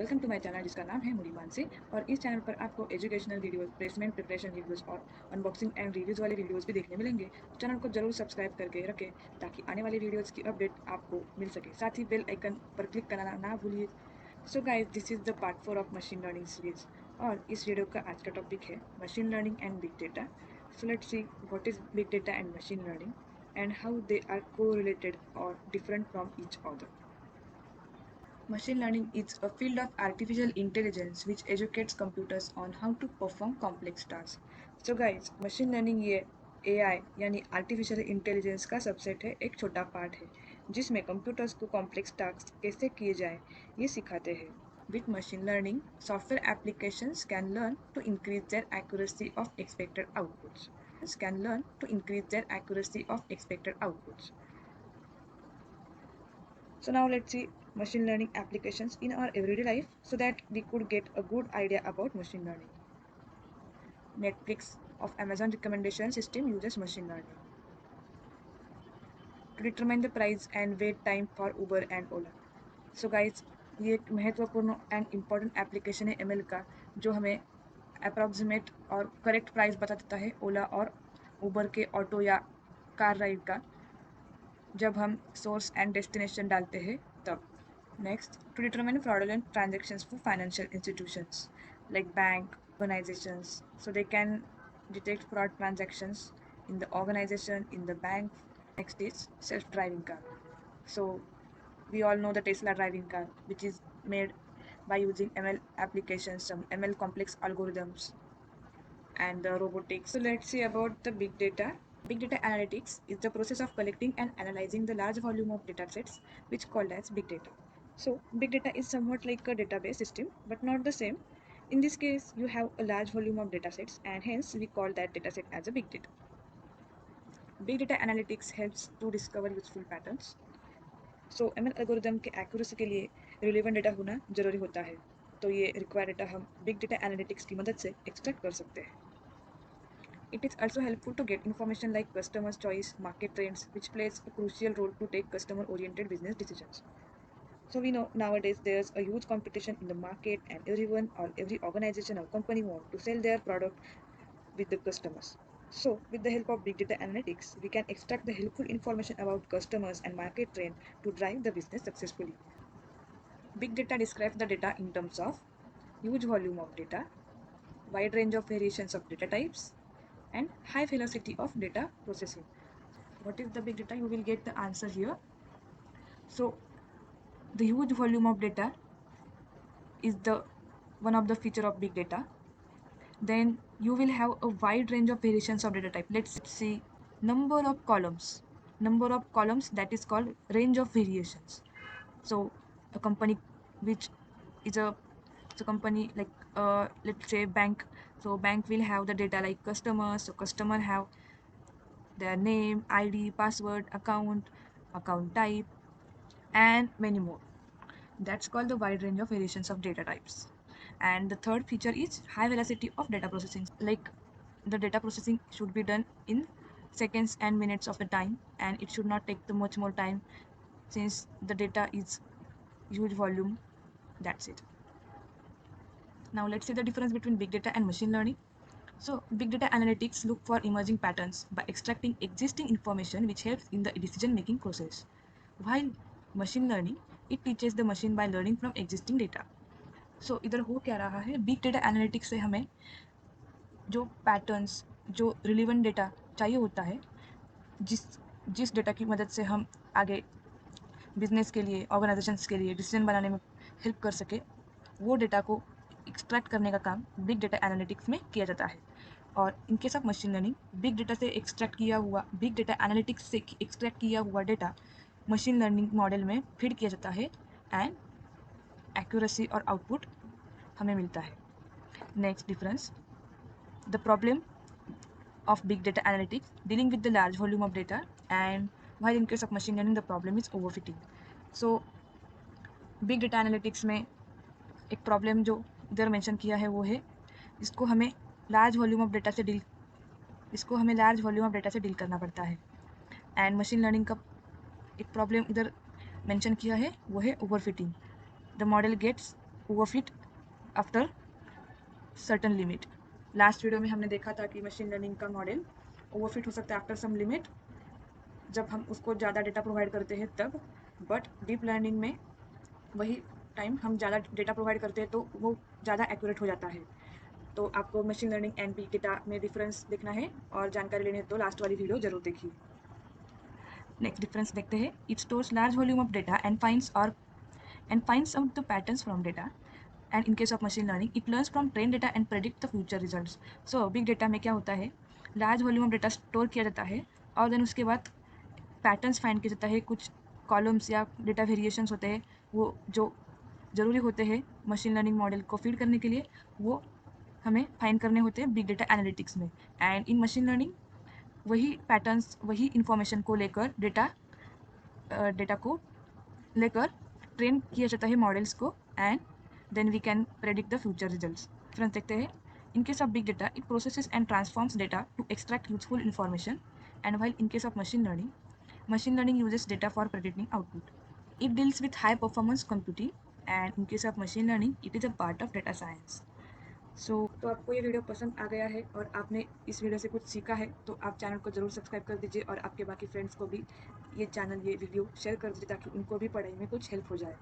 Welcome to my channel जिसका नाम है मुड़ी मानसी। और इस चैनल पर आपको educational videos, placement preparation videos और अनबॉक्सिंग एंड रिव्यूज़ वाले वीडियोस भी देखने मिलेंगे। तो चैनल को जरूर सब्सक्राइब करके रखें ताकि आने वाले वीडियोस की अपडेट आपको मिल सके। साथ ही बेल आइकन पर क्लिक करना ना भूलिए। So guys, this is the part 4 of machine learning series और इस वीडियो का आज का टॉपिक है machine learning and big data. So let's see what is big data and machine learning and how they are correlated और different from each other. Machine learning is a field of artificial intelligence which educates computers on how to perform complex tasks. So guys, machine learning ये AI यानी artificial intelligence का subset है, एक छोटा part है जिसमें computers को complex task कैसे किए जाए ये सिखाते हैं. With machine learning, software applications can learn to increase their accuracy of expected outputs. Can learn to increase their accuracy of expected outputs. So now let's see machine learning applications in our everyday life so that we could get a good idea about machine learning. Netflix of Amazon recommendation system uses machine learning to determine the price and wait time for Uber and Ola. So guys, ये एक महत्वपूर्ण and important application है ML का जो हमें approximate और correct price बता देता है ओला और उबर के ऑटो या कार राइड का जब हम सोर्स एंड डेस्टिनेशन डालते हैं तब. Next, to determine fraudulent transactions for financial institutions like bank organizations, so they can detect fraud transactions in the organization, in the bank. Next is self-driving car. So we all know the Tesla driving car, which is made by using ML applications, some ML complex algorithms, and the robotics. So let's see about the big data. Big data analytics is the process of collecting and analyzing the large volume of data sets, which called as big data. So big data is somewhat like a database system, but not the same. In this case, you have a large volume of data sets, and hence we call that dataset as a big data. Big data analytics helps to discover useful patterns. So ML algorithm के accuracy के लिए relevant data होना जरूरी होता है, तो ये required data हम बिग डेटा एनालिटिक्स की मदद से एक्सट्रैक्ट कर सकते हैं. It is also helpful to get information like customers' choice, market trends, which plays a crucial role to take customer-oriented business decisions. So we know nowadays there's a huge competition in the market and everyone or every organization or company want to sell their product with the customers. So with the help of big data analytics, we can extract the helpful information about customers and market trend to drive the business successfully. Big data describes the data in terms of huge volume of data, wide range of variations of data types, and high velocity of data processing. What is the big data? You will get the answer here. So the huge volume of data is the one of the feature of big data. Then you will have a wide range of variations of data type. Let's see number of columns. Number of columns, that is called range of variations. So a company which is a company like let's say bank. So bank will have the data like customers. So customer have their name, ID, password, account type, and many more. That's called the wide range of variations of data types. And the third feature is high velocity of data processing. Like the data processing should be done in seconds and minutes of the time, and it should not take the much more time since the data is huge volume. That's it. Now let's see the difference between big data and machine learning. So big data analytics look for emerging patterns by extracting existing information which helps in the decision making process. While machine learning, it teaches the machine by learning from existing data. So इधर हो क्या रहा है, big data analytics से हमें जो patterns, जो relevant data चाहिए होता है, जिस डेटा की मदद से हम आगे बिजनेस के लिए, ऑर्गेनाइजेशंस के लिए डिसीजन बनाने में हेल्प कर सके, वो डेटा को एक्सट्रैक्ट करने का काम बिग डेटा एनालिटिक्स में किया जाता है. और इन case of machine learning, big data से एक्सट्रैक्ट किया हुआ, बिग डेटा एनालिटिक्स से एक्सट्रैक्ट किया हुआ डेटा मशीन लर्निंग मॉडल में फीड किया जाता है एंड एक्यूरेसी और आउटपुट हमें मिलता है. Next difference, the problem of big data analytics dealing with the large volume of data, and while in case of machine learning the problem is overfitting. So big data analytics में एक problem जो इधर mention किया है वो है इसको हमें लार्ज वॉल्यूम ऑफ डेटा से डील करना पड़ता है. एंड मशीन लर्निंग का एक प्रॉब्लम इधर मेंशन किया है वो है overfitting. The model gets overfit after certain limit. Last video में हमने देखा था कि मशीन लर्निंग का मॉडल ओवरफिट हो सकता है आफ्टर सम लिमिट, जब हम उसको ज़्यादा डेटा प्रोवाइड करते हैं तब। बट डीप लर्निंग में वही टाइम हम ज़्यादा डेटा प्रोवाइड करते हैं तो वो ज़्यादा एक्यूरेट हो जाता है। तो आपको machine learning and big data में डिफरेंस देखना है और जानकारी लेनी है तो लास्ट वाली वीडियो जरूर देखिए। नेक्स्ट डिफरेंस देखते हैं। It stores large volume of data and finds out the patterns from data, and in case of machine learning it learns from trained data and predict the future results. So big data में क्या होता है, large volume of data store किया जाता है और then उसके बाद पैटर्न्स फाइंड किया जाता है, कुछ कॉलम्स या डेटा वेरिएशंस होते हैं वो जो ज़रूरी होते हैं मशीन लर्निंग मॉडल को फीड करने के लिए, वो हमें फाइंड करने होते हैं बिग डेटा एनालिटिक्स में। एंड इन मशीन लर्निंग वही पैटर्न्स वही इंफॉर्मेशन को लेकर डेटा को लेकर ट्रेन किया जाता है मॉडल्स को, and then we can predict the future results. Friends देखते हैं। In case of big data it processes and transforms data to extract useful information, and while in case of machine learning uses data for predicting output. It deals with high performance computing, and in case of machine learning it is a part of data science. तो आपको ये video पसंद आ गया है और आपने इस video से कुछ सीखा है तो आप चैनल को ज़रूर सब्सक्राइब कर दीजिए और आपके बाकी फ्रेंड्स को भी ये वीडियो शेयर कर दीजिए ताकि उनको भी पढ़ाई में कुछ हेल्प हो जाए।